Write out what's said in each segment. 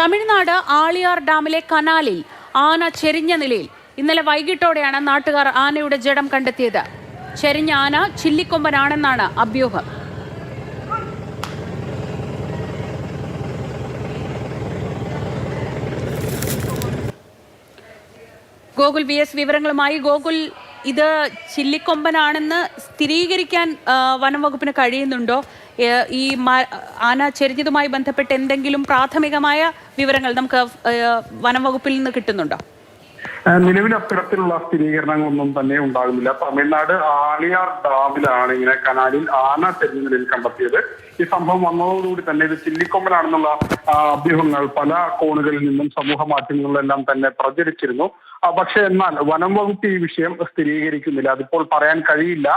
തമിഴ്നാട് ആളിയാർ ഡാമിലെ കനാലിൽ ആന ചെരിഞ്ഞ നിലയിൽ ഇന്നലെ വൈകിട്ടോടെയാണ് നാട്ടുകാർ ആനയുടെ ജഡം കണ്ടെത്തിയത്. ചെരിഞ്ഞ ആന ചില്ലിക്കൊമ്പനാണെന്നാണ് അഭ്യൂഹം. ഗോകുൽ VS വിവരങ്ങളുമായി. ഗോകുൽ, ഇത് ചില്ലിക്കൊമ്പനാണെന്ന് സ്ഥിരീകരിക്കാൻ വനം വകുപ്പിന് കഴിയുന്നുണ്ടോ? ഈ ആന ചെരിഞ്ഞതുമായി ബന്ധപ്പെട്ട് എന്തെങ്കിലും പ്രാഥമികമായ വിവരങ്ങൾ നമുക്ക് വനം വകുപ്പിൽ നിന്ന് കിട്ടുന്നുണ്ടോ? നിലവിൽ അത്തരത്തിലുള്ള സ്ഥിരീകരണങ്ങളൊന്നും തന്നെ ഉണ്ടാകുന്നില്ല. തമിഴ്നാട് ആളിയാർ ഡാമിലാണ് ഇങ്ങനെ കനാലിൽ ആന ചെരിഞ്ഞ നിലയിൽ കണ്ടെത്തിയത്. ഈ സംഭവം വന്നതോടുകൂടി തന്നെ ഇത് ചില്ലിക്കൊമ്പനാണെന്നുള്ള അഭ്യൂഹങ്ങൾ പല കോണുകളിൽ നിന്നും സമൂഹ മാധ്യമങ്ങളിലെല്ലാം തന്നെ പ്രചരിച്ചിരുന്നു. പക്ഷെ എന്നാൽ വനം വകുപ്പ് ഈ വിഷയം സ്ഥിരീകരിക്കുന്നില്ല. അതിപ്പോൾ പറയാൻ കഴിയില്ല.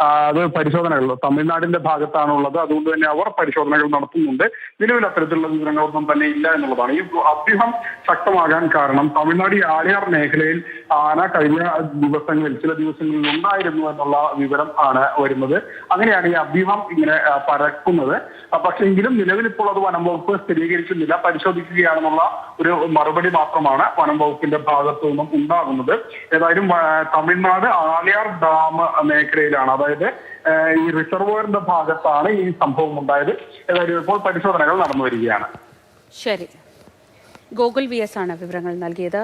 അത് പരിശോധനകൾ തമിഴ്നാടിന്റെ ഭാഗത്താണുള്ളത്. അതുകൊണ്ട് തന്നെ അവർ പരിശോധനകൾ നടത്തുന്നുണ്ട്. നിലവിൽ അത്തരത്തിലുള്ള വിവരങ്ങളൊന്നും തന്നെ ഇല്ല എന്നുള്ളതാണ്. ഈ അഭ്യൂഹം ശക്തമാകാൻ കാരണം തമിഴ്നാട് ആളിയാർ മേഖലയിൽ ആന കഴിഞ്ഞ ദിവസങ്ങളിൽ ചില ദിവസങ്ങളിൽ ഉണ്ടായിരുന്നു എന്നുള്ള വിവരം ആണ് വരുന്നത്. അങ്ങനെയാണ് ഈ അഭ്യൂഹം ഇങ്ങനെ പരക്കുന്നത്. പക്ഷെ എങ്കിലും നിലവിൽ ഇപ്പോൾ അത് വനം വകുപ്പ് സ്ഥിരീകരിക്കുന്നില്ല, പരിശോധിക്കുകയാണെന്നുള്ള ഒരു മറുപടി മാത്രമാണ് വനം വകുപ്പിന്റെ ഭാഗത്തു നിന്നും ഉണ്ടാകുന്നത്. ഏതായാലും തമിഴ്നാട് ആളിയാർ ഡാം മേഖലയിലാണ്, അതായത് ഈ റിസർവോയറിന്റെ ഭാഗത്താണ് ഈ സംഭവം ഉണ്ടായത്. ഏതായാലും ഇപ്പോൾ പരിശോധനകൾ നടന്നു വരികയാണ്. ശരി, ഗോകുൽ VS ആണ് വിവരങ്ങൾ നൽകിയത്.